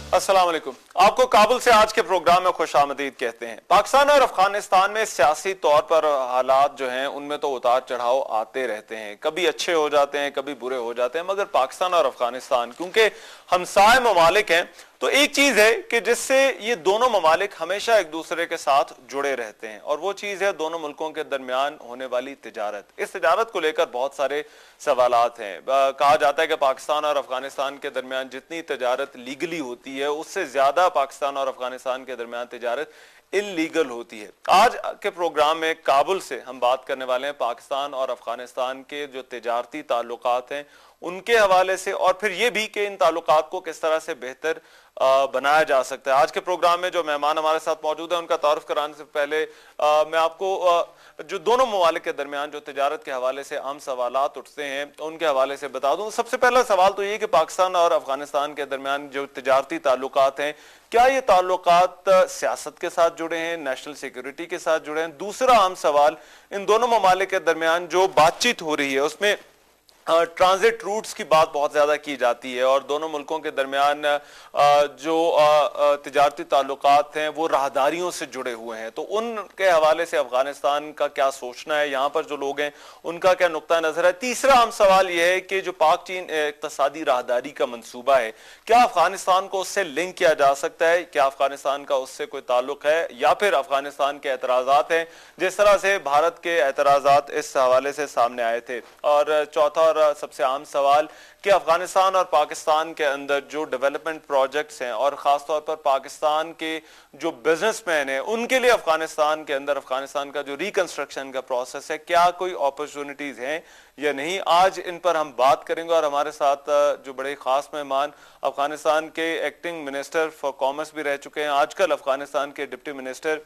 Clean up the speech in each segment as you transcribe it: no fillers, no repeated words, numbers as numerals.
अस्सलाम वालेकुम। आपको काबुल से आज के प्रोग्राम में खुशामदीद कहते हैं। पाकिस्तान और अफगानिस्तान में सियासी तौर पर हालात जो हैं उनमें तो उतार चढ़ाव आते रहते हैं, कभी अच्छे हो जाते हैं, कभी बुरे हो जाते हैं, मगर पाकिस्तान और अफगानिस्तान क्योंकि हमसाय ममालिक हैं तो एक चीज है कि जिससे ये दोनों ममालिक हमेशा एक दूसरे के साथ जुड़े रहते हैं और वो चीज है दोनों मुल्कों के दरमियान होने वाली तिजारत। इस तिजारत को लेकर बहुत सारे सवालात हैं। कहा जाता है कि पाकिस्तान और अफगानिस्तान के दरमियान जितनी तिजारत लीगली होती है उससे ज्यादा पाकिस्तान और अफगानिस्तान के दरमियान तिजारत इलीगल होती है। आज के प्रोग्राम में काबुल से हम बात करने वाले हैं पाकिस्तान और अफगानिस्तान के जो तिजारती ताल्लुकात हैं उनके हवाले से, और फिर ये भी कि इन ताल्लुकात को किस तरह से बेहतर बनाया जा सकता है। आज के प्रोग्राम में जो मेहमान हमारे साथ मौजूद है उनका तारुफ कराने से पहले मैं आपको जो दोनों ममालिक के दरमियान जो तिजारत के हवाले से अहम सवालात उठते हैं उनके हवाले से बता दूं। सबसे पहला सवाल तो ये कि पाकिस्तान और अफगानिस्तान के दरमियान जो तिजारती ताल्लुकात हैं, क्या ये ताल्लुकात सियासत के साथ जुड़े हैं, नेशनल सिक्योरिटी के साथ जुड़े हैं? दूसरा अहम सवाल, इन दोनों ममालिक के दरमियान जो बातचीत हो रही है उसमें ट्रांजिट रूट्स की बात बहुत ज्यादा की जाती है और दोनों मुल्कों के दरमियान जो तिजारती ताल्लुकात हैं वो राहदारियों से जुड़े हुए हैं, तो उनके हवाले से अफगानिस्तान का क्या सोचना है, यहाँ पर जो लोग हैं उनका क्या नुक्ता नजर है? तीसरा अहम सवाल यह है कि जो पाक चीन इक्तिसादी राहदारी का मंसूबा है, क्या अफगानिस्तान को उससे लिंक किया जा सकता है? क्या अफगानिस्तान का उससे कोई ताल्लुक है या फिर अफगानिस्तान के एतराजात हैं जिस तरह से भारत के एतराजात इस हवाले से सामने आए थे? और चौथा सबसे आम सवाल कि अफगानिस्तान और पाकिस्तान के अंदर जो डेवलपमेंट प्रोजेक्ट्स हैं और खासतौर पर पाकिस्तान के जो बिजनेसमैन हैं उनके लिए अफगानिस्तान के अंदर अफगानिस्तान का जो रिकंस्ट्रक्शन का प्रोसेस है, क्या कोई अपॉर्चुनिटीज हैं या नहीं? आज इन पर हम बात करेंगे और हमारे साथ जो बड़े खास मेहमान अफगानिस्तान के एक्टिंग मिनिस्टर फॉर कॉमर्स भी रह चुके हैं, आजकल अफगानिस्तान के deputy minister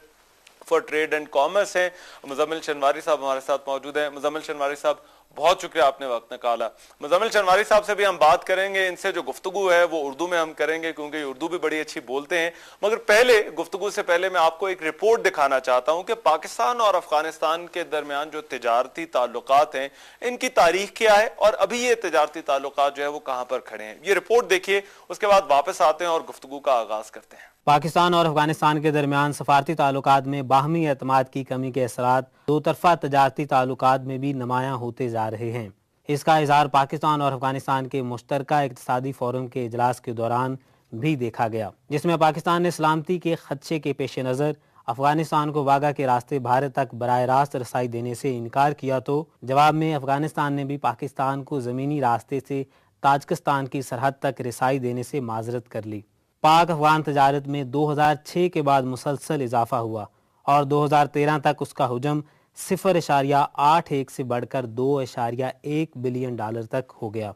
for trade and commerce हैं, मुजम्मिल शनवारी साहब हमारे साथ मौजूद हैं। मुजम्मिल शनवारी साहब, बहुत शुक्रिया आपने वक्त निकाला। मुजम्मिल शनवारी साहब से भी हम बात करेंगे, इनसे जो गुफ्तगू है वो उर्दू में हम करेंगे क्योंकि उर्दू भी बड़ी अच्छी बोलते हैं, मगर पहले गुफ्तगू से पहले मैं आपको एक रिपोर्ट दिखाना चाहता हूं कि पाकिस्तान और अफगानिस्तान के दरमियान जो तिजारती ताल्लुकात हैं इनकी तारीख क्या है और अभी ये तिजारती ताल्लुकात जो है वो कहां पर खड़े हैं। ये रिपोर्ट देखिए, उसके बाद वापस आते हैं और गुफ्तगू का आगाज करते हैं। पाकिस्तान और अफगानिस्तान के दरमियान सफारती ताल्लुकात में बाहमी एतमाद की कमी के असरात दो तरफा तजारती ताल्लुकात में भी नुमायां होते जा रहे हैं। इसका इजहार पाकिस्तान और अफगानिस्तान के मुश्तरका इक़्तिसादी फोरम के इजलास के दौरान भी देखा गया, जिसमें पाकिस्तान ने सलामती के खदशे के पेश नज़र अफगानिस्तान को वागा के रास्ते भारत तक बराह रास्त रसाई देने से इनकार किया, तो जवाब में अफगानिस्तान ने भी पाकिस्तान को ज़मीनी रास्ते से ताजिकिस्तान की सरहद तक रसाई देने से माजरत कर ली। पाक अफगान तजारत में 2006 के बाद मुसलसल इजाफा हुआ और 2013 तक उसका हुजम 0.81 से बढ़कर 2.1 बिलियन डॉलर तक हो गया,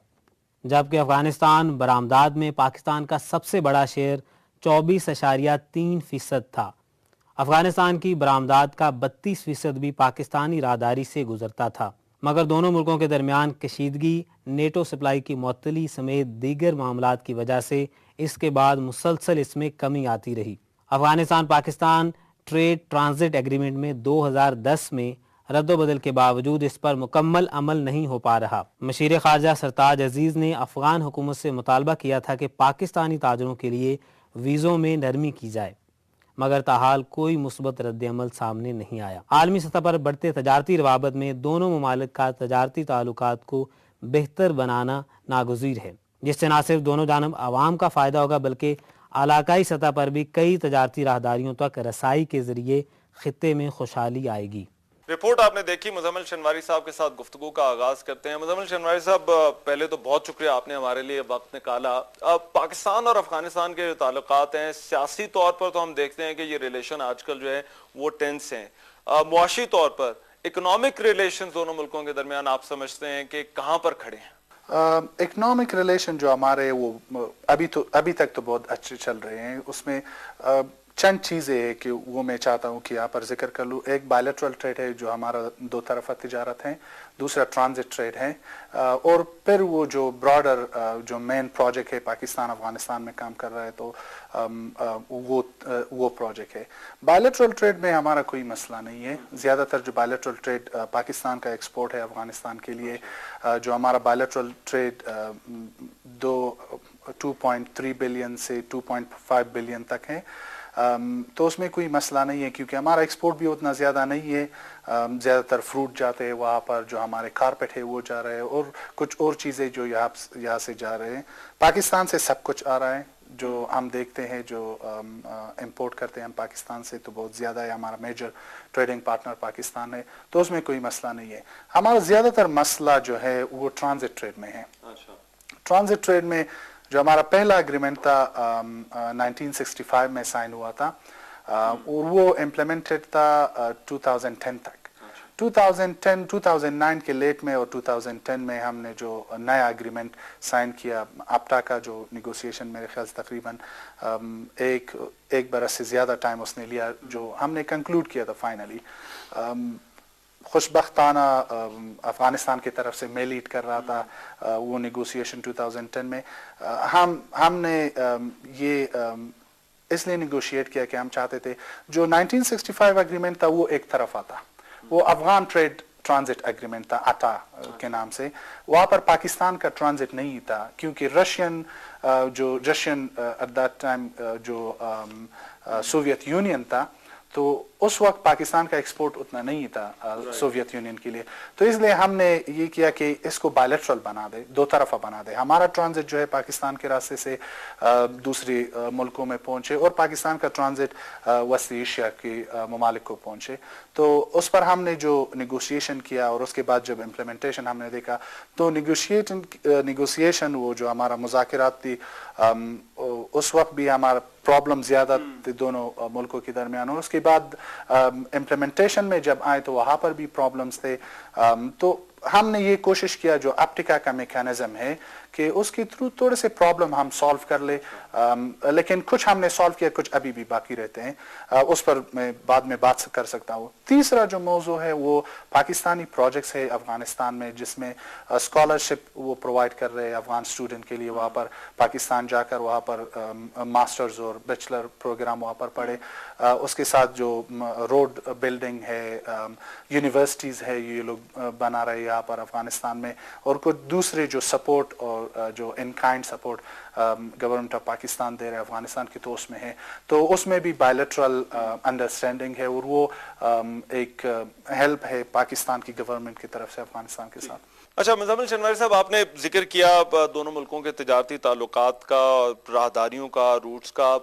जबकि अफगानिस्तान बरामदात में पाकिस्तान का सबसे बड़ा शेयर 24.3% था। अफगानिस्तान की बरामदात का 32% भी पाकिस्तानी राहदारी से गुजरता था, मगर दोनों मुल्कों के दरमियान कशीदगी, नेटो सप्लाई की मुअत्तली समेत दीगर मामलात की वजह से इसके बाद मुसलसल इसमें कमी आती रही। Afghanistan Pakistan trade transit agreement में 2010 में रद्दोबदल के बावजूद इस पर मुकम्मल अमल नहीं हो पा रहा। मशीर खारजा सरताज अजीज़ ने अफगान हुकूमत से मुतालबा किया था कि पाकिस्तानी ताजरों के लिए वीज़ों में नरमी की जाए, मगर ताहाल कोई मुस्बत रद्द-ए-अमल सामने नहीं आया। आलमी सतह पर बढ़ते तजारती रवाबत में दोनों ममालिक का तजारती ताल्लुकात को बेहतर बनाना नागुज़ीर है, जिससे न सिर्फ दोनों जानब आवाम का फ़ायदा होगा बल्कि इलाकाई सतह पर भी कई तजारती राहदारियों तक रसाई के ज़रिए खित्ते में खुशहाली आएगी। रिपोर्ट आपने देखी। मुजम्मिल शनवारी साहब के साथ गुफ्तगू का आगाज करते हैं। मुजम्मिल शनवारी साहब, पहले तो बहुत शुक्रिया आपने हमारे लिए वक्त निकाला। पाकिस्तान और अफगानिस्तान के जो ताल्लुकात हैं, सियासी तौर पर तो हम देखते हैं कि ये रिलेशन आजकल जो है वो टेंस हैं। मुआशी तौर पर इकोनॉमिक रिलेशन दोनों मुल्कों के दरमियान आप समझते हैं कि कहाँ पर खड़े हैं? इकोनॉमिक रिलेशन जो हमारे वो अभी तक तो बहुत अच्छे चल रहे हैं। उसमें चंद चीज़ें हैं कि वो मैं चाहता हूँ कि यहाँ पर जिक्र कर लूँ। एक बायलैटरल ट्रेड है जो हमारा दो तरफा तिजारत है, दूसरा ट्रांजिट ट्रेड है, और फिर वो जो ब्रॉडर जो मेन प्रोजेक्ट है पाकिस्तान अफगानिस्तान में काम कर रहा है, तो वो प्रोजेक्ट है। बायलैटरल ट्रेड में हमारा कोई मसला नहीं है। ज़्यादातर जो बायलैटरल ट्रेड पाकिस्तान का एक्सपोर्ट है अफगानिस्तान के लिए, जो हमारा बायलैटरल ट्रेड 2.3 बिलियन से 2.5 बिलियन तक है, तो उसमें कोई मसला नहीं है, क्योंकि हमारा एक्सपोर्ट भी उतना ज़्यादा नहीं है। ज़्यादातर फ्रूट जाते हैं वहाँ पर, जो हमारे कारपेट है वो जा रहे हैं, और कुछ और चीज़ें जो यहाँ से जा रहे हैं। पाकिस्तान से सब कुछ आ रहा है जो हम देखते हैं, जो इंपोर्ट करते हैं हम पाकिस्तान से, तो बहुत ज़्यादा है। हमारा मेजर ट्रेडिंग पार्टनर पाकिस्तान है, तो उसमें कोई मसला नहीं है। हमारा ज़्यादातर मसला जो है वो ट्रांजिट ट्रेड में है। ट्रांजिट ट्रेड में जो हमारा पहला एग्रीमेंट था 1965 में साइन हुआ था, और वो इम्प्लीमेंटेड था 2010 तक। 2009 के लेट में और 2010 में हमने जो नया एग्रीमेंट साइन किया, आपटा का जो निगोशिएशन मेरे ख्याल से तकरीबन एक बरस से ज़्यादा टाइम उसने लिया, जो हमने कंक्लूड किया था फाइनली। खुशबख्ताना अफगानिस्तान की तरफ से मैं लीड कर रहा था वो निगोशिएशन 2010 में। हमने ये इसलिए निगोशिएट किया कि हम चाहते थे जो 1965 एग्रीमेंट था वो एक तरफा था, वो अफगान ट्रेड ट्रांजिट एग्रीमेंट था आटा के नाम से। वहाँ पर पाकिस्तान का ट्रांजिट नहीं था, क्योंकि रशियन एट दैट टाइम जो सोवियत यूनियन था, तो उस वक्त पाकिस्तान का एक्सपोर्ट उतना नहीं था सोवियत यूनियन के लिए। तो इसलिए हमने ये किया कि इसको बायलैटरल बना दे, दो तरफा बना दे। हमारा ट्रांजिट जो है पाकिस्तान के रास्ते से दूसरे मुल्कों में पहुंचे, और पाकिस्तान का ट्रांजिट वस्ती एशिया के ममालिक को पहुंचे। तो उस पर हमने जो निगोशिएशन किया, और उसके बाद जब इम्प्लीमेंटेशन हमने देखा, तो निगोशिएशन वो जो हमारा मुज़ाकरात थी, उस वक्त भी हमारा प्रॉब्लम ज़्यादा थी दोनों मुल्कों के दरमियान, और उसके बाद इम्प्लीमेंटेशन में जब आए तो वहाँ पर भी प्रॉब्लम्स थे। तो हमने ये कोशिश किया जो एप्टिका का मैकेनिज्म है कि उसके थ्रू थोड़े से प्रॉब्लम हम सॉल्व कर ले, लेकिन कुछ हमने सॉल्व किया, कुछ अभी भी बाकी रहते हैं। उस पर मैं बाद में बात कर सकता हूँ। तीसरा जो मौजू है वो पाकिस्तानी प्रोजेक्ट्स है अफगानिस्तान में, जिसमें स्कॉलरशिप वो प्रोवाइड कर रहे हैं अफगान स्टूडेंट के लिए, वहाँ पर पाकिस्तान जाकर वहाँ पर मास्टर्स और बैचलर प्रोग्राम वहाँ पर पढ़े। उसके साथ जो रोड बिल्डिंग है, यूनिवर्सिटीज़ है, ये लोग बना रहे हैं यहाँ पर अफगानिस्तान में, और कुछ दूसरे जो सपोर्ट और जो in kind support government of Pakistan दे रहे हैं अफगानिस्तान की, तो उसमें है। तो उसमें भी बायलैटरल अंडरस्टैंडिंग है, और वो एक हेल्प है पाकिस्तान की गवर्नमेंट की तरफ से अफगानिस्तान के साथ। अच्छा, मुज़म्मिल शनवारी साहब, आपने जिक्र किया दोनों मुल्कों के तिजारती ताल्लुकात का, राहदारियों का, रूट्स का,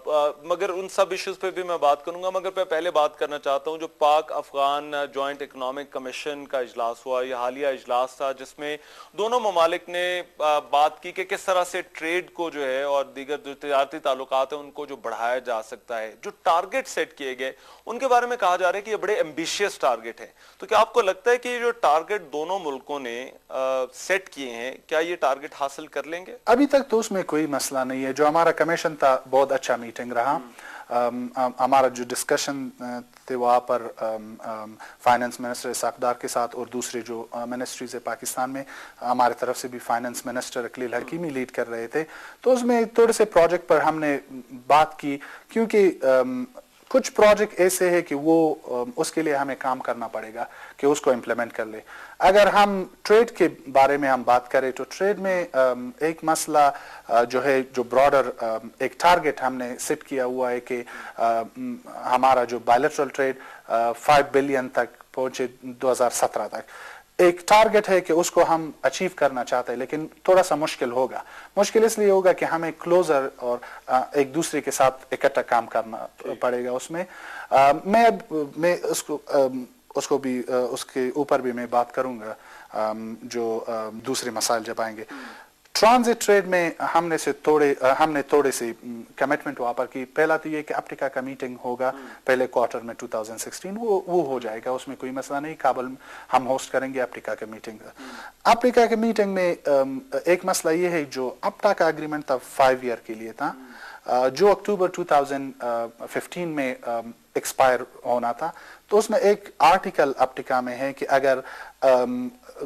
मगर उन सब इश्यूज पे भी मैं बात करूंगा। मगर मैं पहले बात करना चाहता हूं जो पाक अफगान जॉइंट इकनॉमिक कमीशन का इजलास हुआ, यह हालिया इजलास था जिसमें दोनों ममालिक ने बात की कि किस तरह से ट्रेड को जो है और दीगर जो तिजारती ताल्लुकात है उनको जो बढ़ाया जा सकता है। जो टारगेट सेट किए गए उनके बारे में कहा जा रहा है कि ये बड़े एम्बिशियस टारगेट है। तो क्या आपको लगता है कि जो टारगेट दोनों मुल्कों ने सेट किए हैं, क्या ये टारगेट हासिल कर लेंगे? अभी तक तो उसमें कोई मसला नहीं है। जो हमारा कमीशन था बहुत अच्छा मीटिंग रहा। हमारा जो डिस्कशन थे वहाँ पर फाइनेंस मिनिस्टर इसाकदार के साथ और दूसरे जो मिनिस्ट्रीज है पाकिस्तान में, हमारे तरफ से भी finance minister Aqeel Hakimi lead कर रहे थे। तो उसमें थोड़े से प्रोजेक्ट पर हमने बात की, क्योंकि कुछ प्रोजेक्ट ऐसे है कि वो उसके लिए हमें काम करना पड़ेगा कि उसको इम्प्लीमेंट कर ले। अगर हम ट्रेड के बारे में हम बात करें तो ट्रेड में एक मसला जो है, जो ब्रॉडर एक टारगेट हमने सेट किया हुआ है कि हमारा जो बायलैटरल ट्रेड 5 बिलियन तक पहुंचे 2017 तक। एक टारगेट है कि उसको हम अचीव करना चाहते हैं, लेकिन थोड़ा सा मुश्किल होगा। मुश्किल इसलिए होगा कि हमें क्लोजर और एक दूसरे के साथ इकट्ठा काम करना पड़ेगा। उसमें मैं उसको भी उसके ऊपर भी मैं बात करूंगा जो दूसरे मसाइल जब आएंगे। ट्रांजिट ट्रेड में हमने थोड़े से कमिटमेंट वहाँ पर की। पहला तो ये कि अफ्रीका का मीटिंग होगा पहले क्वार्टर में 2016, वो हो जाएगा, उसमें कोई मसला नहीं। काबुल हम होस्ट करेंगे अफ्रीका का मीटिंग। अफ्रीका के मीटिंग में एक मसला ये है, जो अफ्टा का एग्रीमेंट था 5 ईयर के लिए था, جو اکتوبر 2015 میں ایکسپائر ہونا تھا، تو اس میں ایک آرٹیکل اپٹیکا میں ہے کہ اگر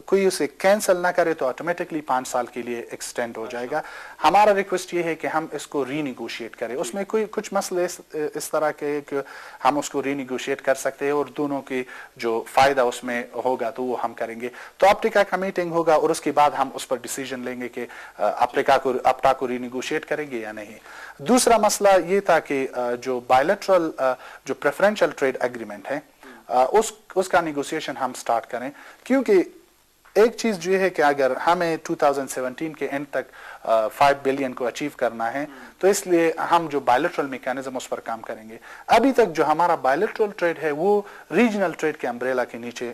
کوئی اسے کینسل نہ کرے تو آٹومیٹکلی 5 سال کے لیے ایکسٹینڈ ہو جائے گا. ہمارا ریکویسٹ یہ ہے کہ ہم اس کو ری نیگوشیٹ کریں. اس میں کچھ مسئلے اس طرح کے کہ ہم اس کو ری نیگوشیٹ کر سکتے ہیں اور دونوں کی جو فائدہ اس میں ہوگا تو وہ ہم کریں گے. تو اپٹیکا کا میٹنگ ہوگا اور اس کے بعد ہم اس پر ڈیسیژن لیں گے کہ اپٹا کو ری نیگوشیٹ کریں گے یا نہیں. دوسرا مسئلہ یہ تھا کہ جو بائیلیٹرل جو پریفرنشل ٹریڈ ایگریمنٹ ہے اس کا نیگوسیشن ہم سٹارٹ کریں، کیونکہ ایک چیز جو ہے کہ اگر ہمیں 2017 کے اینڈ تک 5 بلین کو اچیو کرنا ہے تو اس لیے ہم جو بائیلیٹرل میکانزم اس پر کام کریں گے. ابھی تک جو ہمارا بائیلیٹرل ٹریڈ ہے وہ ریجنل ٹریڈ کے امبریلا کے نیچے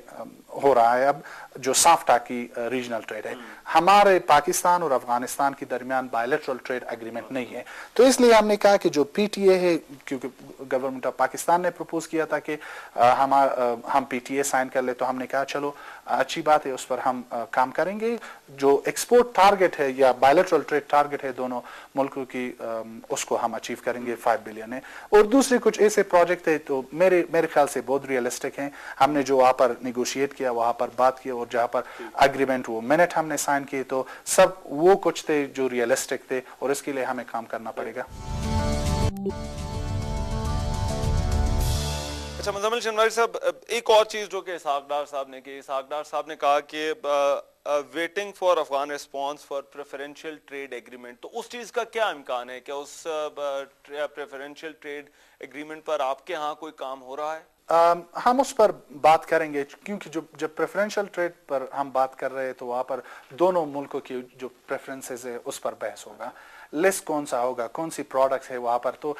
ہو رہا ہے. اب جو سافٹا کی ریجنل ٹریڈ ہے، ہمارے پاکستان اور افغانستان کے درمیان بائیلیٹرل ٹریڈ ایگریمنٹ نہیں ہے. تو اس لیے ہم نے کہا کہ جو پی ٹی اے ہے، کیونکہ گورنمنٹ آف پاکستان نے پروپوز کیا تھا کہ ہم پی ٹی اے سائن کر لیں، تو ہم نے کہا چلو اچھی بات ہے، اس پر ہم کام کریں گے. جو ایکسپورٹ ٹارگٹ ہے یا بائیلیٹرل ٹریڈ ٹارگٹ ہے دونوں ملکوں کی، اس کو ہم اچیو کریں گے 5 بلین ہے. اور دوسرے کچھ ایسے پروجیکٹ ہے تو میرے خیال سے بہت ریئلسٹک ہیں. ہم نے جو وہاں پر نیگوشیٹ کیا، وہاں پر بات کی، اور جہاں پر اگریمنٹ وہ منٹ ہم نے سائن کیے، تو سب وہ کچھ تھے جو ریئلسٹک تھے، اور اس کے لیے ہمیں کام کرنا پڑے گا. اچھا مزمل شنواری صاحب، ایک اور چیز جو کہ اسحاق ڈار صاحب نے کی، اسحاق ڈار صاحب نے کہا کہ waiting for Afghan response for preferential trade agreement, تو اس چیز کا کیا امکان ہے کہ اس پریفرنشل ٹریڈ ایگریمنٹ پر آپ کے ہاں کوئی کام ہو رہا ہے؟ ہم اس پر بات کریں گے، کیونکہ جب پریفرنشل ٹریڈ پر ہم بات کر رہے ہیں تو وہاں پر دونوں ملکوں کی جو پریفرنسز ہے اس پر بحث ہوگا. لسٹ کون سا ہوگا، کون سی پروڈکٹس ہے وہاں پر، تو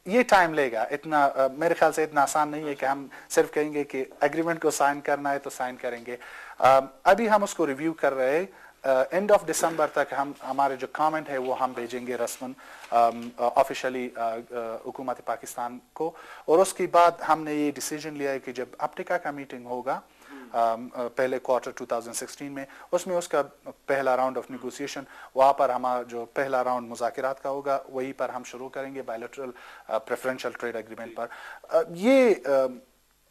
یہ ٹائم لے گا. اتنا میرے خیال سے اتنا آسان نہیں ہے کہ ہم صرف کہیں گے کہ ایگریمنٹ کو سائن کرنا ہے تو سائن کریں گے. ابھی ہم اس کو ریویو کر رہے ہیں. اینڈ آف دسمبر تک ہمارے جو کامنٹ ہے وہ ہم بھیجیں گے رسماً آفیشلی حکومت پاکستان کو. اور اس کے بعد ہم نے یہ ڈیسیجن لیا ہے کہ جب اپٹیکا کا میٹنگ ہوگا پہلے کوارٹر 2016 میں، اس میں اس کا پہلا راؤنڈ آف نیگوسیشن، وہاں پر ہمارا جو پہلا راؤنڈ مذاکرات کا ہوگا، وہی پر ہم شروع کریں گے بائیلیٹرل پریفرنشل ٹریڈ ایگریمنٹ پر. یہ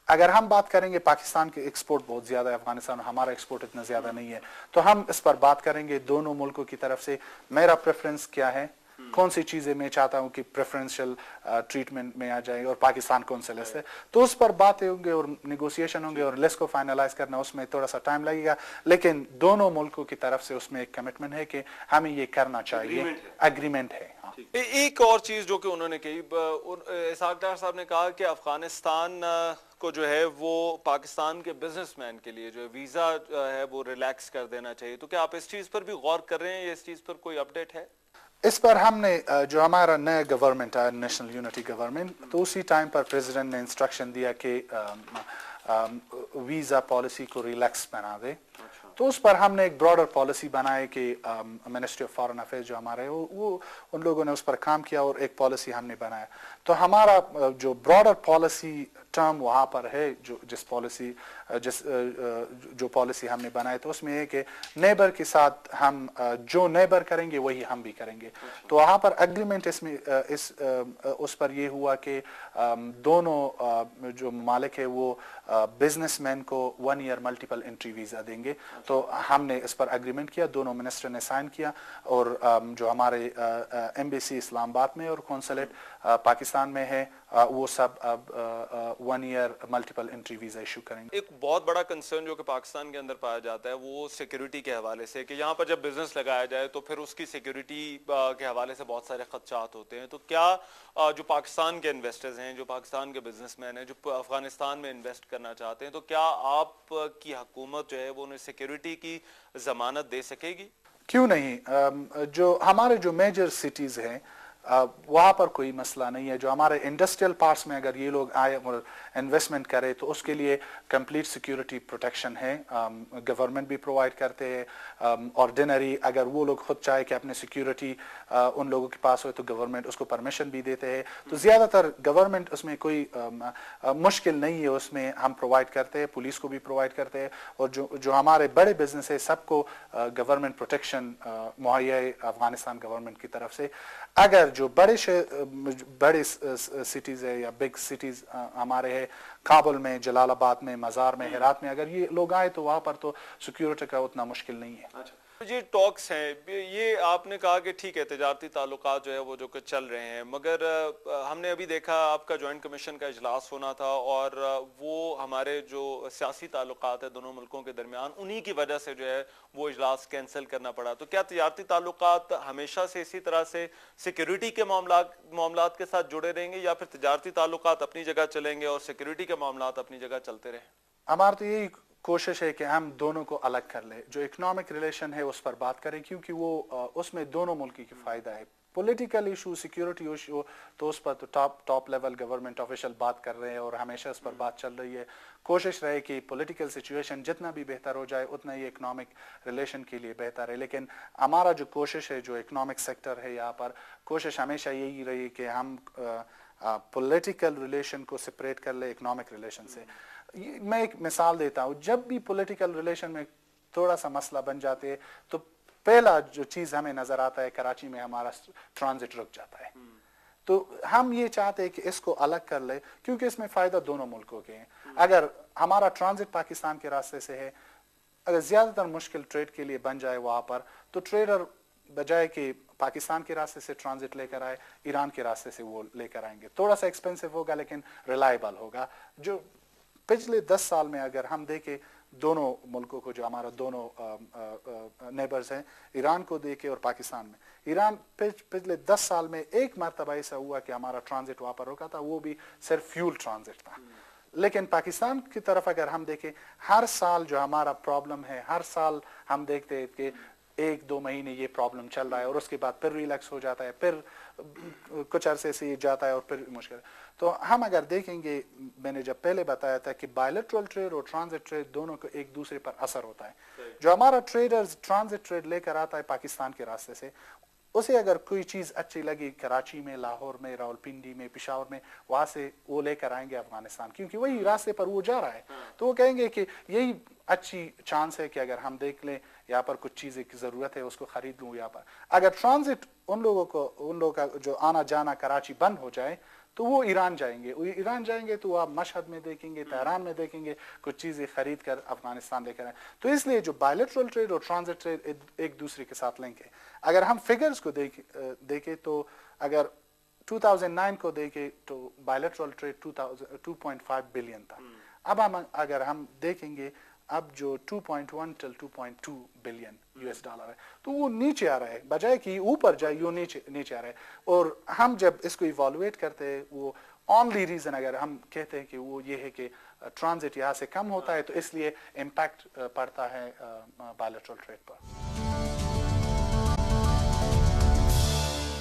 اگر ہم بات کریں گے، پاکستان کے ایکسپورٹ بہت زیادہ ہے افغانستان، ہمارا ایکسپورٹ اتنا زیادہ نہیں ہے، تو ہم اس پر بات کریں گے دونوں ملکوں کی طرف سے میرا پریفرنس کیا ہے، کون سی چیزیں میں چاہتا ہوں کہ پریفرنشل ٹریٹمنٹ میں آ جائے، اور پاکستان کون سے لسٹ ہے. تو اس پر باتیں ہوں گے اور نیگوسیشن ہوں گے، اور لسٹ کو فائنلائز کرنا اس میں تھوڑا سا ٹائم لگے گا، لیکن دونوں ملکوں کی طرف سے اس میں ایک کمٹمنٹ ہے کہ ہمیں یہ کرنا چاہیے. ایگریمنٹ ہے. ایک اور چیز جو کہ انہوں نے کہی، اسحاق ڈار صاحب نے کہا کہ افغانستان کو جو ہے وہ پاکستان کے بزنس مین کے لیے جو ہے ویزا ہے وہ ریلیکس کر دینا چاہیے. تو کیا آپ اس چیز پر بھی غور کر رہے ہیں یا اس چیز پر کوئی اپڈیٹ ہے؟ اس پر ہم نے جو ہمارا نیا گورنمنٹ ہے، نیشنل یونٹی گورنمنٹ، تو اسی ٹائم پر پریزیڈنٹ نے انسٹرکشن دیا کہ ویزا پالیسی کو ریلیکس بنا دے. تو اس پر ہم نے ایک براڈر پالیسی بنائی کہ منسٹری آف فارن افیئرز جو ہمارے وہ ان لوگوں نے اس پر کام کیا اور ایک پالیسی ہم نے بنایا. تو ہمارا جو براڈر پالیسی ٹرم وہاں پر ہے، جو پالیسی ہم نے بنائی، تو اس میں ہے کہ نیبر کے ساتھ ہم جو نیبر کریں گے وہی ہم بھی کریں گے. تو وہاں پر اگریمنٹ اس پر یہ ہوا کہ دونوں جو ممالک ہے وہ بزنس مین کو 1 ایئر ملٹیپل انٹری ویزا دیں گے. تو ہم نے اس پر اگریمنٹ کیا، دونوں منسٹر نے سائن کیا، اور جو ہمارے ایمبیسی اسلام آباد میں اور قونصلیٹ پاکستان میں ہے وہ سب اب 1 year multiple entry visa issue کریں گے. ایک بہت بڑا کنسرن جو کہ پاکستان کے اندر پایا جاتا ہے وہ سیکیورٹی کے حوالے سے، کہ یہاں پر جب بزنس لگایا جائے تو پھر اس کی سیکیورٹی کے حوالے سے بہت سارے خدشات ہوتے ہیں. تو کیا جو پاکستان کے انویسٹرز ہیں، جو پاکستان کے بزنس مین ہیں، جو افغانستان میں انویسٹ کرنا چاہتے ہیں، تو کیا آپ کی حکومت جو ہے وہ انہیں سیکیورٹی کی ضمانت دے سکے گی؟ کیوں نہیں. جو ہمارے جو میجر سٹیز ہیں وہاں پر کوئی مسئلہ نہیں ہے. جو ہمارے انڈسٹریل پارٹس میں اگر یہ لوگ آئے اور انویسٹمنٹ کرے تو اس کے لیے کمپلیٹ سیکیورٹی پروٹیکشن ہے، گورنمنٹ بھی پرووائڈ کرتے ہیں. آرڈینری اگر وہ لوگ خود چاہے کہ اپنے سیکیورٹی ان لوگوں کے پاس ہو تو گورنمنٹ اس کو پرمیشن بھی دیتے ہیں. تو زیادہ تر گورنمنٹ اس میں کوئی مشکل نہیں ہے، اس میں ہم پرووائڈ کرتے ہیں، پولیس کو بھی پرووائڈ کرتے ہیں، اور جو ہمارے بڑے بزنس ہے سب کو گورنمنٹ پروٹیکشن مہیا ہے افغانستان گورنمنٹ کی طرف سے. اگر جو بڑے سٹیز ہے یا بگ سٹیز ہمارے ہے، کابل میں، جلال آباد میں، مزار میں، ہرات میں، اگر یہ لوگ آئے تو وہاں پر تو سیکیورٹی کا اتنا مشکل نہیں ہے۔ جی ٹاکس ہیں، یہ آپ نے کہا کہ ٹھیک ہے تجارتی تعلقات جو ہے وہ جو کہ چل رہے ہیں، مگر ہم نے ابھی دیکھا آپ کا جوائنٹ کمیشن کا اجلاس ہونا تھا اور وہ ہمارے جو سیاسی تعلقات ہیں دونوں ملکوں کے درمیان، انہی کی وجہ سے جو ہے وہ اجلاس کینسل کرنا پڑا۔ تو کیا تجارتی تعلقات ہمیشہ سے اسی طرح سے سیکیورٹی کے معاملات کے ساتھ جڑے رہیں گے، یا پھر تجارتی تعلقات اپنی جگہ چلیں گے اور سیکیورٹی کے معاملات اپنی جگہ چلتے رہیں؟ ہمارا تو یہی کوشش ہے کہ ہم دونوں کو الگ کر لیں، جو اکنامک ریلیشن ہے اس پر بات کریں، کیونکہ وہ اس میں دونوں ملکی کی فائدہ ہے۔ پولیٹیکل ایشو، سیکیورٹی ایشو تو اس پر تو ٹاپ لیول گورنمنٹ آفیشل بات کر رہے ہیں اور ہمیشہ اس پر بات چل رہی ہے۔ کوشش رہے کہ پولیٹیکل سچویشن جتنا بھی بہتر ہو جائے اتنا ہی اکنامک ریلیشن کے لیے بہتر ہے، لیکن ہمارا جو کوشش ہے، جو اکنامک سیکٹر ہے یہاں پر، کوشش ہمیشہ یہی رہی کہ ہم پولیٹیکل ریلیشن کو سپریٹ کر لیں اکنامک ریلیشن سے۔ میں ایک مثال دیتا ہوں، جب بھی پولیٹیکل ریلیشن میں تھوڑا سا مسئلہ بن جاتے ہیں تو پہلا جو چیز ہمیں نظر آتا ہے کراچی میں ہمارا ٹرانزٹ رک جاتا ہے۔ تو ہم یہ چاہتے ہیں کہ اس کو الگ کر لے، کیونکہ اس میں فائدہ دونوں ملکوں کے ہیں۔ اگر ہمارا ٹرانزٹ پاکستان کے راستے سے ہے، اگر زیادہ تر مشکل ٹریڈ کے لیے بن جائے وہاں پر، تو ٹریڈر بجائے کہ پاکستان کے راستے سے ٹرانزٹ لے کر آئے، ایران کے راستے سے وہ لے کر آئیں گے۔ تھوڑا سا ایکسپینسو ہوگا لیکن ریلائبل ہوگا۔ جو پچھلے 10 سال میں اگر ہم دیکھیں دونوں ملکوں کو، جو ہمارا دونوں نیبرز ہیں، ایران کو دیکھیں اور پاکستان میں، ایران پچھلے 10 سال میں ایک مرتبہ ایسا ہوا کہ ہمارا ٹرانزٹ وہاں پر روکا تھا، وہ بھی صرف فیول ٹرانزٹ تھا۔ لیکن پاکستان کی طرف اگر ہم دیکھیں، ہر سال جو ہمارا پرابلم ہے، ہر سال ہم دیکھتے ہیں کہ 1-2 مہینے یہ پرابلم چل رہا ہے اور اس کے بعد پھر ریلیکس ہو جاتا ہے، پھر کچھ عرصے سے یہ جاتا ہے اور پھر مشکل۔ تو ہم اگر دیکھیں گے، میں نے جب پہلے بتایا تھا کہ بائیلیٹرل ٹریڈ اور ٹرانزٹ ٹریڈ دونوں کو ایک دوسرے پر اثر ہوتا ہے۔ جو ہمارا ٹریڈرز ٹرانزٹ ٹریڈ لے کر آتا ہے پاکستان کے راستے سے، اسے اگر کوئی چیز اچھی لگی کراچی میں، لاہور میں، راولپنڈی میں، پشاور میں، وہاں سے وہ لے کر آئیں گے افغانستان، کیونکہ وہی راستے پر وہ جا رہا ہے۔ تو وہ کہیں گے کہ یہی اچھی چانس ہے کہ اگر ہم دیکھ لیں یہاں پر کچھ چیزیں کی ضرورت ہے، اس کو خرید لوں یہاں پر۔ اگر ٹرانزٹ ان لوگوں کا جو آنا جانا کراچی بند ہو جائے تو وہ ایران جائیں گے۔ ایران جائیں گے تو آپ مشہد میں دیکھیں گے، تہران میں دیکھیں گے، کچھ چیزیں خرید کر افغانستان لے کر آئیں۔ تو اس لیے جو بائیلیٹرل ٹریڈ اور ٹرانزٹ ٹریڈ ایک دوسرے کے ساتھ لنک ہے۔ اگر ہم فگرز کو دیکھیں تو اگر 2009 کو دیکھیں تو بائیلیٹرل ٹریڈ 2.5 بلین تھا۔ اب اگر ہم دیکھیں گے، اب جو 2.1 till 2.2 بلین US ڈالر ہے، تو وہ نیچے آ رہا ہے، بجائے کہ اوپر جائے وہ نیچے آ رہا ہے۔ اور ہم جب اس کو ایوالویٹ کرتے ہیں، وہ اونلی ریزن اگر ہم کہتے ہیں کہ وہ یہ ہے کہ ٹرانزٹ یہاں سے کم ہوتا ہے، تو اس لیے امپیکٹ پڑتا ہے بائیلیٹرل ٹریڈ پر۔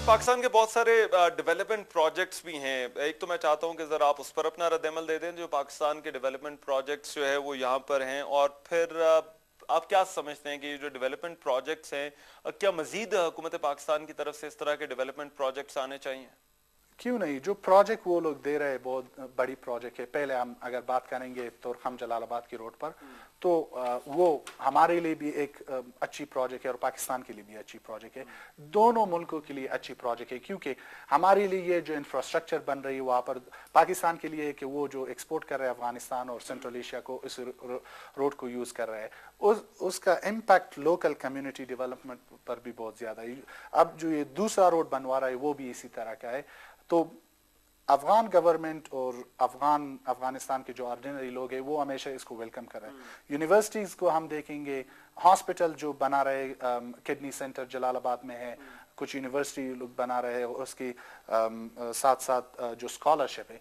پاکستان کے بہت سارے ڈیولپمنٹ پروجیکٹس بھی ہیں، ایک تو میں چاہتا ہوں کہ ذرا آپ اس پر اپنا رد عمل دے دیں، جو پاکستان کے ڈیولپمنٹ پروجیکٹس جو ہے وہ یہاں پر ہیں، اور پھر آپ کیا سمجھتے ہیں کہ یہ جو ڈیولپمنٹ پروجیکٹس ہیں، کیا مزید حکومت پاکستان کی طرف سے اس طرح کے ڈیولپمنٹ پروجیکٹس آنے چاہیے؟ کیوں نہیں؟ جو پروجیکٹ وہ لوگ دے رہے ہیں بہت بڑی پروجیکٹ ہے۔ پہلے ہم اگر بات کریں گے تورخم جلال آباد کی روڈ پر، تو وہ ہمارے لیے بھی ایک اچھی پروجیکٹ ہے اور پاکستان کے لیے بھی اچھی پروجیکٹ ہے، دونوں ملکوں کے لیے اچھی پروجیکٹ ہے، کیونکہ ہمارے لیے یہ جو انفراسٹرکچر بن رہی ہے وہاں پر پاکستان کے لیے ہے کہ وہ جو ایکسپورٹ کر رہے ہیں افغانستان اور سینٹرل ایشیا کو، اس روڈ کو یوز کر رہے ہیں، اس کا امپیکٹ لوکل کمیونٹی ڈیولپمنٹ پر بھی بہت زیادہ ہے۔ اب جو یہ دوسرا روڈ بنوا رہا ہے وہ بھی اسی طرح کا ہے۔ تو افغان گورنمنٹ اور افغانستان کے جو آرڈینری لوگ ہیں وہ ہمیشہ اس کو ویلکم کر رہے ہیں۔ یونیورسٹیز کو ہم دیکھیں گے، ہاسپٹل جو بنا رہے، کڈنی سینٹر جلال آباد میں ہے، کچھ یونیورسٹی لوگ بنا رہے ہیں، اس کی ساتھ ساتھ جو اسکالرشپ ہے،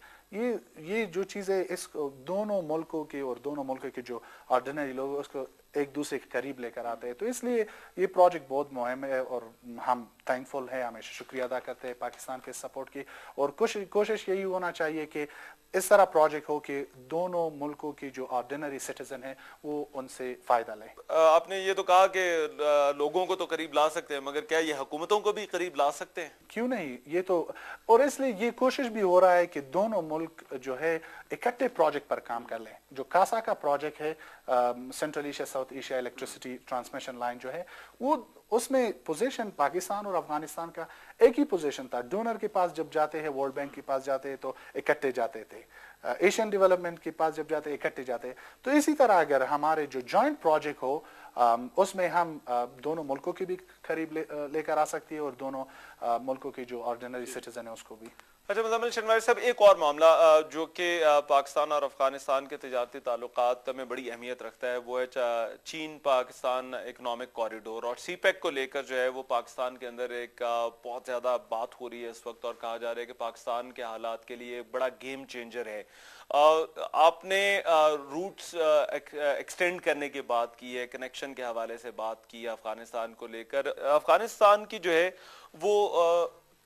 یہ جو چیزیں اس دونوں ملکوں کے اور دونوں ملکوں کے جو آرڈینری لوگ اس کو ایک دوسرے کے قریب لے کر آتے ہیں۔ تو اس لیے یہ پروجیکٹ بہت مہم ہے اور ہم تھینکفل ہیں، ہمیشہ شکریہ ادا کرتے ہیں پاکستان کے سپورٹ کی، اور کوشش یہی ہونا چاہیے کہ اس طرح پروجیکٹ ہو کہ دونوں ملکوں کی جو آرڈینری سٹیزن ہیں وہ ان سے فائدہ لیں۔ آپ نے یہ تو کہا کہ لوگوں کو تو قریب لا سکتے ہیں، مگر کیا یہ حکومتوں کو بھی قریب لا سکتے ہیں؟ کیوں نہیں؟ یہ تو، اور اس لیے یہ کوشش بھی ہو رہا ہے کہ دونوں ملک جو ہے اکٹھے پروجیکٹ پر کام کر لیں۔ جو کاسا کا پروجیکٹ ہے، central Asia south south Asia electricity transmission line जो है वो उसमें पोजीशन पाकिस्तान और अफगानिस्तान का एक ही पोजीशन था। डोनर के पास जब जाते हैं, वर्ल्ड बैंक के पास जाते हैं तो इकट्ठे जाते थे, एशियन डेवलपमेंट के पास जब जाते इकट्ठे जाते। तो इसी तरह अगर हमारे जो जॉइंट प्रोजेक्ट हो उसमें हम दोनों मुल्कों के भी करीब लेकर आ सकती है और दोनों मुल्कों के जो ऑर्डिनरी सिटीजन है उसको भी। अच्छा मुज़म्मिल शनवारी साहब, एक और मामला जो कि पाकिस्तान और अफगानिस्तान के तिजारती ताल्लुकात में बड़ी अहमियत रखता है वो है चीन पाकिस्तान इकनॉमिक कॉरिडोर, और सीपैक को लेकर जो है वो पाकिस्तान के अंदर एक बहुत ज़्यादा बात हो रही है इस वक्त, और कहा जा रहा है कि पाकिस्तान के हालात के लिए बड़ा गेम चेंजर है। आपने रूट्स एक्सटेंड करने की बात की है, कनेक्शन के हवाले से बात की है अफगानिस्तान को लेकर। अफगानिस्तान की जो है वो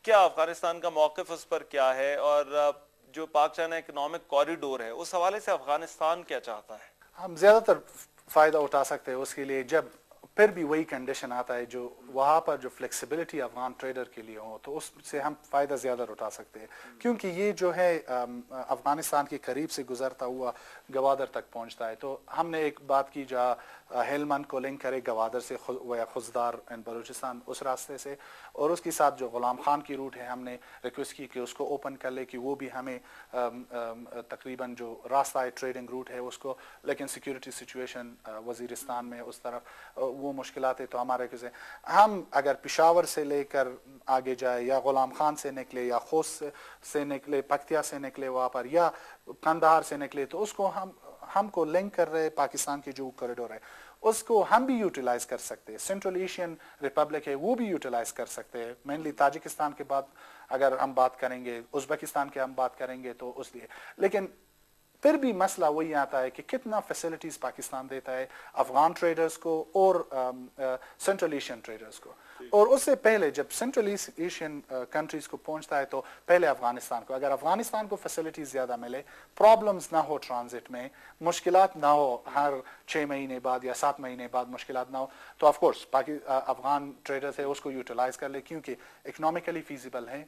क्या अफगानिस्तान का मौक़िफ़ उस पर क्या है, और जो पाक चाइना इकोनॉमिक कॉरिडोर है उस हवाले से अफगानिस्तान क्या चाहता है? हम ज्यादातर फायदा उठा सकते हैं उसके लिए जब फिर भी वही कंडीशन आता है जो वहाँ पर जो फ्लेक्सिबिलिटी अफगान ट्रेडर के लिए हो, तो उससे हम फ़ायदा ज़्यादा उठा सकते हैं। क्योंकि ये जो है अफगानिस्तान के करीब से गुजरता हुआ गवादर तक पहुँचता है। तो हमने एक बात की जहाँ हेलमंद को लिंक करे गवादर से या खुजदार एंड बलूचिस्तान उस रास्ते से, और उसके साथ जो गुलाम खान की रूट है हमने रिक्वेस्ट की कि उसको ओपन कर ले कि वो भी हमें तकरीबन जो रास्ता है ट्रेडिंग रूट है उसको, लेकिन सिक्योरिटी सिचुएशन वजीरिस्तान में उस तरफ वो मुश्किलात है। तो हमारे कैसे हम अगर पिशावर से लेकर आगे जाए या गुलाम खान से निकले या खोस से निकले, पख्तिया से निकले वहाँ पर, या कंधार से निकले, तो उसको हमको लिंक कर रहे पाकिस्तान के जो कॉरिडोर है उसको हम भी यूटिलाइज कर सकते हैं। सेंट्रल एशियन रिपब्लिक है वो भी यूटिलाइज कर सकते हैं। मेनली ताजिकिस्तान के बाद अगर हम बात करेंगे, उज़्बेकिस्तान के हम बात करेंगे तो उसलिए, लेकिन फिर भी मसला वही आता है कि कितना फैसिलिटीज पाकिस्तान देता है अफगान ट्रेडर्स को और सेंट्रल एशियन ट्रेडर्स को। और उससे पहले जब सेंट्रल एशियन कंट्रीज को पहुंचता है तो पहले अफगानिस्तान को, अगर अफगानिस्तान को फैसिलिटीज ज्यादा मिले, प्रॉब्लम्स ना हो ट्रांजिट में, मुश्किलात ना हो हर 6 महीने बाद या 7 महीने बाद मुश्किलात ना हो, तो ऑफ कोर्स अफगान ट्रेडर्स है उसको यूटिलाइज कर ले, क्योंकि इकोनॉमिकली फीजिबल है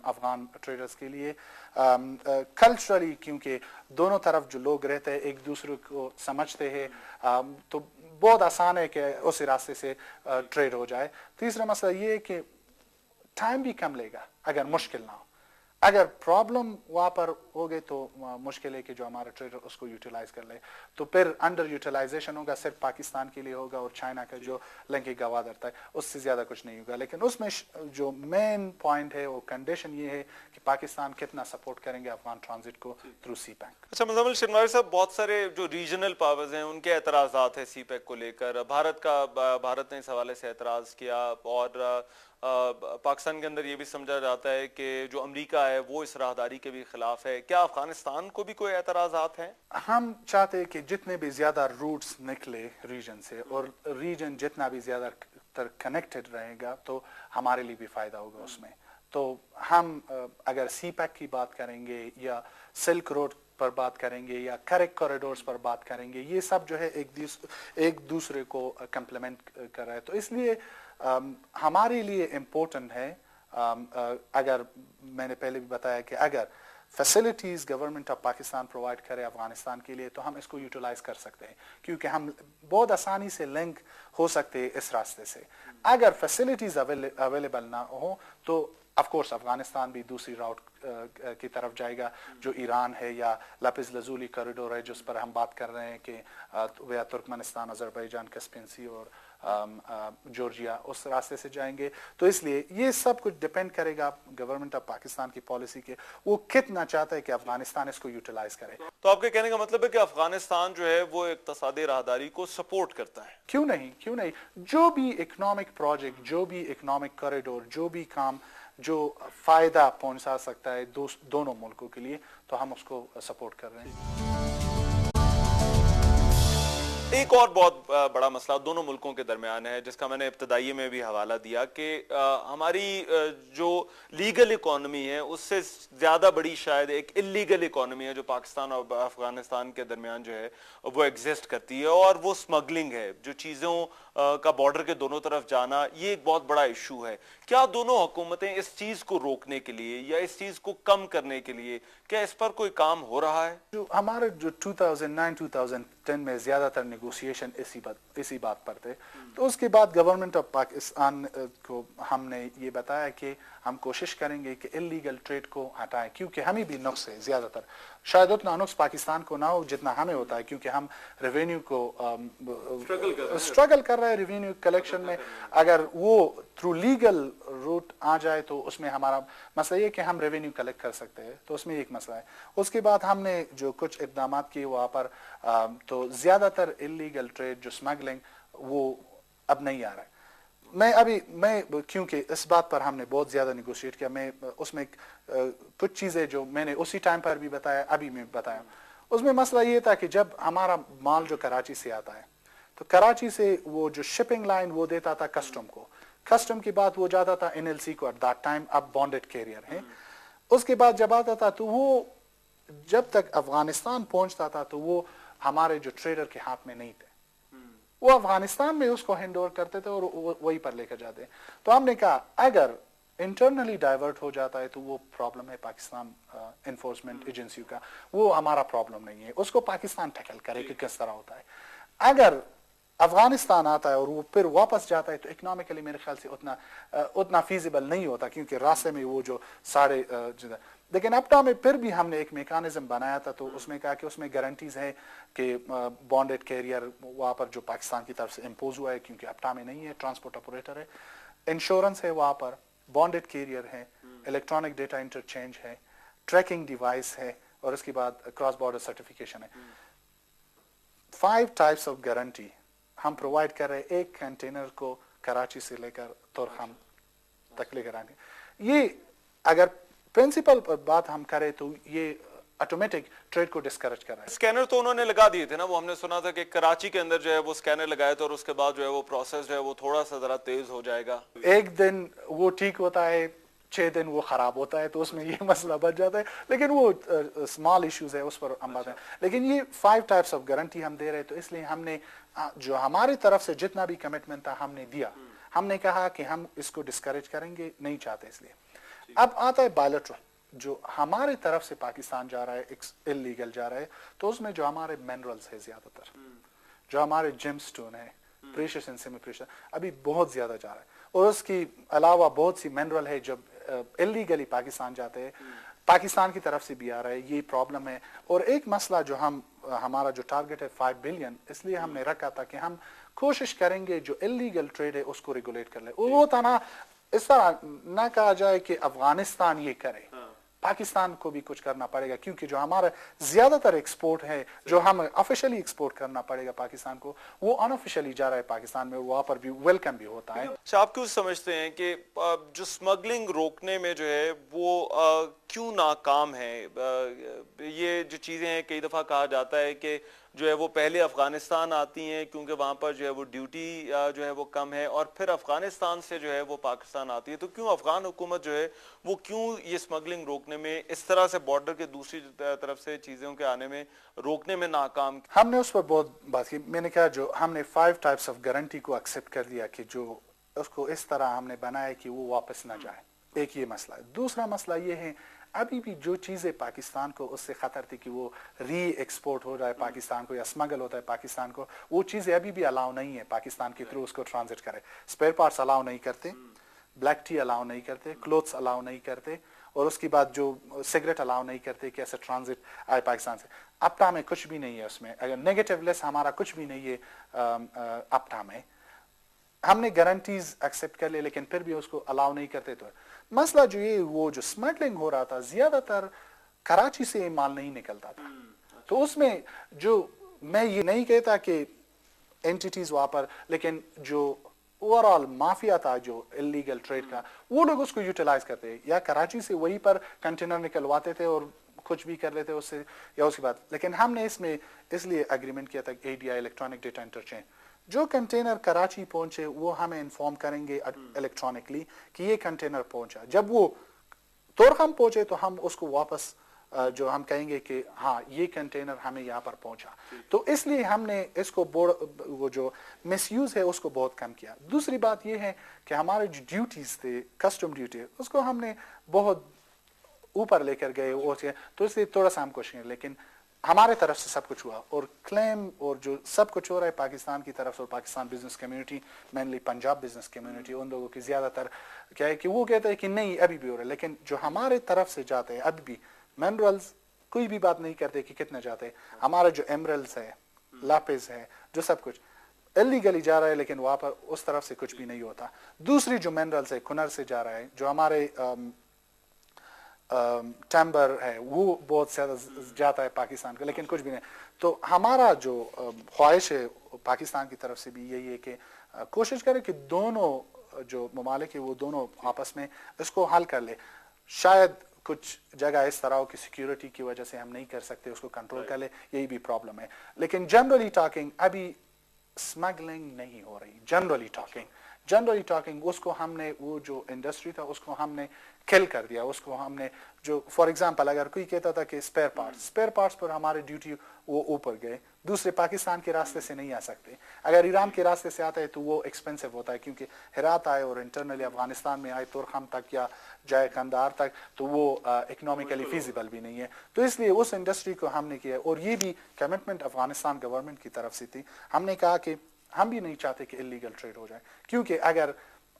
अफगान ट्रेडर्स के लिए। कल्चरली क्योंकि दोनों तरफ जो लोग रहते हैं एक दूसरे को समझते हैं, तो बहुत आसान है कि उस रास्ते से ट्रेड हो जाए। तीसरा मसला ये है कि टाइम भी कम लेगा अगर मुश्किल ना हो। अगर प्रॉब्लम वहाँ पर हो गए तो मुश्किल है कि जो हमारा ट्रेडर उसको यूटिलाइज कर ले, तो फिर अंडर यूटिलाइजेशन होगा, सिर्फ पाकिस्तान के लिए होगा और चाइना का जो लिंक गवादर था उससे ज़्यादा कुछ नहीं होगा। लेकिन उसमें जो मेन पॉइंट है वो कंडीशन ये है कि पाकिस्तान कितना सपोर्ट करेंगे अफगान ट्रांजिट को थ्रू सी पैक। अच्छा मुज़म्मिल शनवारी साहब, बहुत सारे जो रीजनल पावर्स हैं उनके एतराज़ात है सी पैक को लेकर। भारत ने इस हवाले से एतराज़ किया, और पाकिस्तान के अंदर ये भी समझा जाता है कि जो अमेरिका है वो इस राहदारी के भी खिलाफ है। क्या अफगानिस्तान को भी कोई एतराज़ात हैं? हम चाहते हैं कि जितने भी ज्यादा रूट्स निकले रीजन से और रीजन जितना भी ज्यादा कनेक्टेड रहेगा तो हमारे लिए भी फायदा होगा उसमें। तो हम अगर सी पैक की बात करेंगे या सिल्क रोड पर बात करेंगे या करेक्ट कॉरिडोर्स पर बात करेंगे, ये सब जो है एक दूसरे को कम्प्लीमेंट कर रहा है। तो इसलिए हमारे लिए इम्पोर्टेंट है, अगर मैंने पहले भी बताया कि अगर facilities government of Pakistan provide करे अफगानिस्तान के लिए तो हम इसको यूटिलाइज कर सकते हैं, क्योंकि हम बहुत आसानी से लिंक हो सकते हैं इस रास्ते से। अगर फैसिलिटीज अवेलेबल ना हो तो ऑफ कोर्स अफगानिस्तान भी दूसरी राउट की तरफ जाएगा, जो ईरान है या लापिस लजूली कॉरिडोर है जिस पर हम बात कर रहे हैं कि वह तुर्कमेनिस्तान, अजरबैजान, कैस्पियन सी और जॉर्जिया उस रास्ते से जाएंगे। तो इसलिए ये सब कुछ डिपेंड करेगा गवर्नमेंट ऑफ पाकिस्तान की पॉलिसी के, वो कितना चाहता है कि अफगानिस्तान इसको यूटिलाइज करे। तो आपके कहने का मतलब है कि अफगानिस्तान जो है वो इक्तिसादी राहदारी को सपोर्ट करता है? क्यों नहीं, जो भी इकोनॉमिक प्रोजेक्ट, जो भी इकोनॉमिक कॉरिडोर, जो भी काम जो फायदा पहुंचा सकता है दोनों मुल्कों के लिए, तो हम उसको सपोर्ट कर रहे हैं। एक और बहुत बड़ा मसला दोनों मुल्कों के दरमियान है, जिसका मैंने इब्तदाई में भी हवाला दिया कि हमारी जो लीगल इकॉनमी है उससे ज़्यादा बड़ी शायद एक इलीगल इकॉनमी है जो पाकिस्तान और अफगानिस्तान के दरमियान जो है वो एग्जिस्ट करती है, और वो स्मगलिंग है। जो चीज़ों का बॉर्डर के दोनों तरफ जाना, ये एक बहुत बड़ा इशू है। क्या दोनों हुकूमतें इस चीज़ को रोकने के लिए या इस चीज़ को कम करने के लिए क्या इस पर कोई काम हो रहा है? जो हमारे जो 2009-2010 में ज़्यादातर नेगोशिएशन इसी बात पर थे। तो उसके बाद गवर्नमेंट ऑफ पाकिस्तान को हमने ये बताया कि हम कोशिश करेंगे कि इलीगल ट्रेड को हटाएं, क्योंकि हमें भी नुक्स है ज़्यादातर, शायद उतना नुक्स पाकिस्तान को ना हो जितना हमें होता है, क्योंकि हम रेवेन्यू को स्ट्रगल कर रहे हैं रेवेन्यू कलेक्शन में। अगर वो थ्रू लीगल रूट आ जाए तो उसमें हमारा मसला ये कि हम रेवेन्यू कलेक्ट कर सकते हैं, तो उसमें एक मसला है। उसके बाद हमने जो कुछ इक़दाम किए वहाँ पर तो ज़्यादातर इलीगल ट्रेड जो स्मगलिंग वो अब नहीं आ रहा है। मैं क्योंकि इस बात पर हमने बहुत ज़्यादा निगोशिएट किया, मैं उसमें कुछ चीज़ें जो मैंने उसी टाइम पर भी बताया अभी मैं बताया, उसमें मसला ये था कि जब हमारा माल जो कराची से आता है तो कराची से वो जो शिपिंग लाइन वो देता था कस्टम को, कस्टम के बाद वो जाता था NLC को, एट दैट टाइम अब बॉन्डेड कैरियर है। उसके बाद जब आता था तो वो जब तक अफगानिस्तान पहुंचता था तो वो हमारे जो ट्रेडर के हाथ में नहीं थे, वो अफगानिस्तान में उसको हैंड ओवर करते थे और वहीं पर लेकर जाते। तो हमने कहा अगर इंटरनली डाइवर्ट हो जाता है तो वो प्रॉब्लम है पाकिस्तान एनफोर्समेंट एजेंसी का, वो हमारा प्रॉब्लम नहीं है, उसको पाकिस्तान टैकल करे कि किस तरह होता है। अगर अफगानिस्तान आता है और वो फिर वापस जाता है तो इकोनॉमिकली मेरे ख्याल से उतना फीजिबल नहीं होता, क्योंकि रास्ते में वो जो सारे लेकिन अपना में फिर भी हमने एक मेकानिज्म बनाया था, तो उसमें कहा कि उसमें गारंटीज है कि बॉन्डेड कैरियर वहाँ पर जो पाकिस्तान की तरफ से इम्पोज हुआ है, क्योंकि अपना में नहीं है, ट्रांसपोर्ट ऑपरेटर है, इंश्योरेंस है वहाँ पर, बॉन्डेड कैरियर है, इलेक्ट्रॉनिक डेटा इंटरचेंज है, ट्रैकिंग डिवाइस है, और उसके बाद क्रॉस बॉर्डर सर्टिफिकेशन है। 5 टाइप्स ऑफ गारंटी हम प्रोवाइड कर रहे हैं एक कंटेनर को कराची से लेकर तोरखाम तक लेकर आने। ये अगर प्रिंसिपल बात हम करें तो ये ऑटोमेटिक ट्रेड को डिस्करेज कर रहा है। स्कैनर तो उन्होंने लगा दिए थे ना, वो हमने सुना था कि कराची के अंदर जो है वो स्कैनर लगाए थे और उसके बाद जो है वो प्रोसेस जो है वो थोड़ा सा जरा तेज हो जाएगा। एक दिन वो ठीक होता है, 6 दिन वो खराब होता है, तो उसमें ये मसला बच जाता है, लेकिन वो स्मॉल इश्यूज है उस पर हम बात है। लेकिन ये 5 टाइप्स ऑफ गारंटी हम दे रहे हैं, तो इसलिए हमने जो हमारी तरफ से जितना भी कमिटमेंट था हमने दिया, हमने कहा कि हम इसको डिस्करेज करेंगे नहीं चाहते। इसलिए अब आता है बायलैटरल, जो हमारे तरफ से पाकिस्तान जा रहा है इलीगल जा रहा है, तो उसमें जो हमारे मिनरल्स है ज्यादातर, जो हमारे जेमस्टोन है, प्रेशियस एंड सेमी प्रेशियस अभी बहुत ज्यादा जा रहा है, और उसके अलावा बहुत सी मिनरल है जब इलीगली पाकिस्तान जाते हैं, पाकिस्तान की तरफ से भी आ रहा है, ये प्रॉब्लम है। और एक मसला जो हमारा जो टारगेट है 5 बिलियन, इसलिए हमने रखा था कि हम कोशिश करेंगे जो इलीगल ट्रेड है उसको रेगुलेट कर ले। वो था ना, इस तरह ना कहा जाए कि अफगानिस्तान ये करे, पाकिस्तान को भी कुछ करना पड़ेगा, क्योंकि जो हमारा ज्यादातर एक्सपोर्ट है जो हम ऑफिशियली एक्सपोर्ट करना पड़ेगा पाकिस्तान को, वो अनऑफिशियली जा रहा है पाकिस्तान में, वहां पर भी वेलकम भी होता है। अच्छा, आप क्यों समझते हैं कि जो स्मगलिंग रोकने में जो है वो क्यों नाकाम है? ये जो चीजें हैं, कई दफा कहा जाता है कि जो है वो पहले अफगानिस्तान आती हैं क्योंकि वहां पर जो है वो ड्यूटी जो है वो कम है, और फिर अफगानिस्तान से जो है वो पाकिस्तान आती है। तो क्यों अफगान हुकूमत जो है वो क्यों ये स्मगलिंग रोकने में, इस तरह से बॉर्डर के दूसरी तरफ से चीजों के आने में रोकने में नाकाम? हमने उस पर बहुत बात की। मैंने कहा जो हमने 5 टाइप्स ऑफ गारंटी को एक्सेप्ट कर लिया कि जो उसको इस तरह हमने बनाया कि वो वापस ना जाए, एक ये मसला है। दूसरा मसला ये है अभी भी जो चीजें पाकिस्तान को उससे खतरा थी कि वो री एक्सपोर्ट हो रहा है पाकिस्तान को या स्मगल होता है पाकिस्तान को, वो चीजें अभी भी अलाउ नहीं है पाकिस्तान के थ्रू उसको ट्रांजिट करे। स्पेयर पार्ट्स अलाउ नहीं करते, ब्लैक टी अलाउ नहीं करते, क्लोथ्स अलाउ नहीं करते, और उसके बाद जो सिगरेट अलाउ नहीं करते कि ऐसे ट्रांजिट आए पाकिस्तान से। अपटा में कुछ भी नहीं है उसमें, अगर नेगेटिव लेस हमारा कुछ भी नहीं है अपटा में। हमने गारंटीज एक्सेप्ट कर लिए लेकिन फिर भी उसको अलाउ नहीं करते। तो मसला जो ये वो जो स्मगलिंग हो रहा था ज्यादातर कराची से माल नहीं निकलता था, तो उसमें जो मैं ये नहीं कहता कि एंटिटीज वहां पर, लेकिन जो ओवरऑल माफिया था जो इलीगल ट्रेड का, वो लोग उसको यूटिलाइज करते या कराची से वहीं पर कंटेनर निकलवाते थे और कुछ भी कर लेते उससे या उसके बाद। लेकिन हमने इसमें इसलिए एग्रीमेंट किया था ADI इलेक्ट्रॉनिक डेटा इंटरचेंज, जो कंटेनर कराची पहुंचे वो हमें इन्फॉर्म करेंगे इलेक्ट्रॉनिकली कि ये कंटेनर पहुंचा। जब वो तोरखम पहुंचे तो हम उसको वापस जो हम कहेंगे कि हाँ ये कंटेनर हमें यहाँ पर पहुंचा। तो इसलिए हमने इसको वो जो मिसयूज है उसको बहुत कम किया। दूसरी बात ये है कि हमारे जो ड्यूटीज थे, कस्टम ड्यूटी, उसको हमने बहुत ऊपर लेकर गए, तो इसलिए थोड़ा सा हम कोशिश करें। लेकिन हमारे तरफ से सब कुछ हुआ और क्लेम और जो सब कुछ हो रहा है पाकिस्तान की तरफ से और Pakistan business community mainly Punjab business community उन लोगों की ज़्यादातर क्या है कि वो कहते हैं कि नहीं अभी भी हो रहा है, लेकिन जो हमारे तरफ से जाते हैं अभी भी मिनरल्स कोई भी बात नहीं करते कि कितने जाते हैं। हमारा जो एमरल्स है, लापिस है, जो सब कुछ इलीगली जा रहा है, लेकिन वहाँ पर उस तरफ से कुछ भी नहीं होता। दूसरी जो मिनरल्स है कुनर से जा रहा है, जो हमारे टेम्बर है वो बहुत ज्यादा जाता है पाकिस्तान का, लेकिन कुछ भी नहीं। तो हमारा जो ख्वाहिश है पाकिस्तान की तरफ से भी यही है कि कोशिश करें कि दोनों जो ममालिक है वो दोनों आपस में इसको हल कर ले। शायद कुछ जगह इस तरह की सिक्योरिटी की वजह से हम नहीं कर सकते, उसको कंट्रोल कर ले, यही भी प्रॉब्लम है। लेकिन जनरली टॉकिंग अभी स्मगलिंग नहीं हो रही। जनरली टॉकिंग उसको हमने वो जो इंडस्ट्री था उसको हमने किल कर दिया। उसको हमने जो फॉर एग्जांपल अगर कोई कहता था कि स्पेयर पार्ट्स पर हमारे ड्यूटी वो ऊपर गए, दूसरे पाकिस्तान के रास्ते से नहीं आ सकते। अगर ईरान के रास्ते से आता है तो वो एक्सपेंसिव होता है, क्योंकि हेरात आए और इंटरनली अफगानिस्तान में आए तोरखम तक या जाए कंदार तक, तो वो इकोनॉमिकली फिजिबल भी नहीं है। तो इसलिए उस इंडस्ट्री को हमने किया और ये भी कमिटमेंट अफगानिस्तान गवर्नमेंट की तरफ से थी। हमने कहा कि हम भी नहीं चाहते कि इलीगल ट्रेड हो जाए, क्योंकि अगर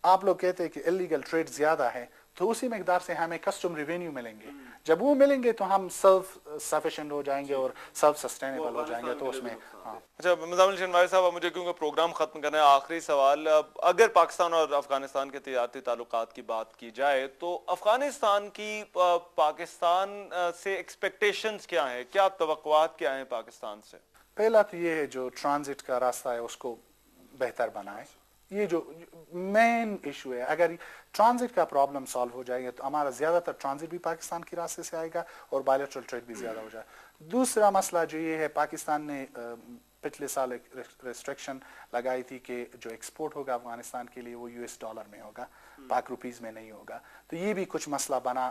आप लोग कहते हैं कि इलीगल ट्रेड ज्यादा है तो उसी मकदार से हमें कस्टम रेवेन्यू मिलेंगे। जब वो मिलेंगे तो हम सेल्फ सफिशिएंट हो जाएंगे और सेल्फ सस्टेनेबल हो जाएंगे। तो उसमें अच्छा मुज़म्मिल शनवारी साहब, मुझे क्योंकि प्रोग्राम खत्म करना है, आखिरी सवाल, अगर पाकिस्तान और अफगानिस्तान के तिजारती ताल्लुकात की बात की जाए तो अफगानिस्तान की पाकिस्तान से एक्सपेक्टेशंस क्या है, क्या तवक्कुआत क्या है पाकिस्तान से? पहला तो ये है जो ट्रांजिट का रास्ता है उसको बेहतर बनाए। ये जो मेन इशू है, अगर ट्रांजिट का प्रॉब्लम सॉल्व हो जाएगा तो हमारा ज्यादातर ट्रांजिट भी पाकिस्तान के रास्ते से आएगा और बायलैटरल ट्रेड भी ज्यादा हो जाएगा। दूसरा मसला जो ये है, पाकिस्तान ने पिछले साल एक रेस्ट्रिक्शन लगाई थी कि जो एक्सपोर्ट होगा अफगानिस्तान के लिए वो US डॉलर में होगा, पाक रुपीज में नहीं होगा। तो ये भी कुछ मसला बना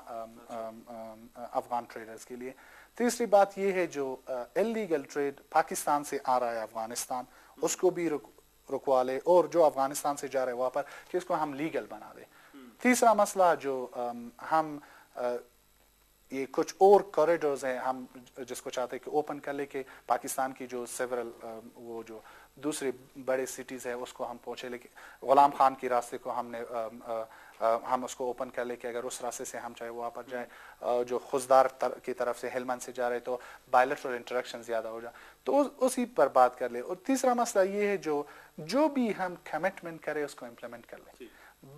अफगान ट्रेडर्स के लिए। तीसरी बात ये है जो इलीगल ट्रेड पाकिस्तान से आ रहा है अफगानिस्तान, उसको भी रुकवा ले, और जो अफगानिस्तान से जा रहे हैं वहां पर कि इसको हम लीगल बना दे। तीसरा मसला जो हम ये कुछ और कॉरिडोर्स हैं हम जिसको चाहते हैं कि ओपन कर ले, कि पाकिस्तान की जो सेवरल वो जो दूसरे बड़े सिटीज है उसको हम पहुंचे, लेकिन गुलाम खान के रास्ते को हमने हम उसको ओपन कर ले कि अगर उस रास्ते से हम चाहे वहाँ पर जाए। जो खुजदार की तरफ से हेलमंद से जा रहे तो बायलैटरल इंटरेक्शन ज्यादा हो जाए, तो उसी पर बात कर ले। और तीसरा मसला ये है जो भी हम कमिटमेंट करें उसको इम्प्लीमेंट कर ले।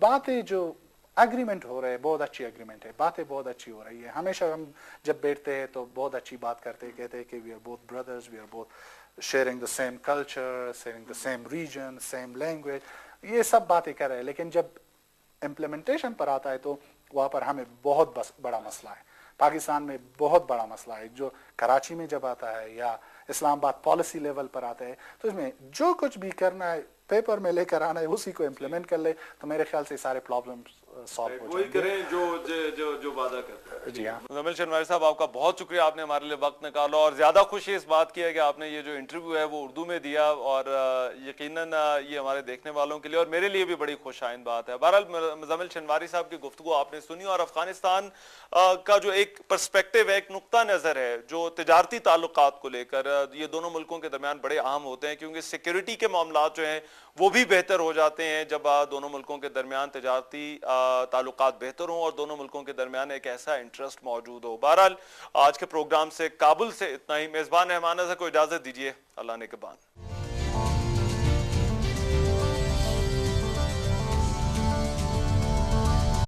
बातें जो एग्रीमेंट हो रहे हैं बहुत अच्छी एग्रीमेंट है, बातें बहुत अच्छी हो रही है। हमेशा हम जब बैठते हैं तो बहुत अच्छी बात करते हैं, कहते हैं कि we are both brothers, we are both sharing the same culture, sharing the same region, same language, ये सब बातें कर रहे हैं। लेकिन जब इम्प्लीमेंटेशन पर आता है तो वहाँ पर हमें बहुत बड़ा मसला है। पाकिस्तान में बहुत बड़ा मसला है जो कराची में जब आता है या इस्लामाबाद पॉलिसी लेवल पर आता है, तो इसमें जो कुछ भी करना है पेपर में लेकर आना है उसी को इम्प्लीमेंट कर ले, तो मेरे ख्याल से सारे प्रॉब्लम सॉल्व हो जाएंगे। करें जो वादा करते हैं। जी हाँ, मुज़म्मिल शनवारी साहब, आपका बहुत शुक्रिया, आपने हमारे लिए वक्त निकाला, और ज्यादा खुशी इस बात की है कि आपने ये जो इंटरव्यू है वो उर्दू में दिया, और यकीनन ये हमारे देखने वालों के लिए और मेरे लिए भी बड़ी खुशाइन बात है। बहरहाल मुज़म्मिल शनवारी साहब की गुफ्तगू आपने सुनी, और अफगानिस्तान का जो एक पर्सपेक्टिव है, एक नुक्ता नजर है जो तिजारती ताल्लुकात को लेकर, ये दोनों मुल्कों के दरमियान बड़े अहम होते हैं, क्योंकि सिक्योरिटी के मामला जो हैं वो भी बेहतर हो जाते हैं जब दोनों मुल्कों के दरमियान तिजारती ताल्लुकात बेहतर हों और दोनों मुल्कों के दरमियान एक ऐसा इंटरेस्ट मौजूद हो। बहरहाल आज के प्रोग्राम से काबुल से इतना ही। मेजबान रहमाना से को इजाजत दीजिए, अल्लाह ने के बान।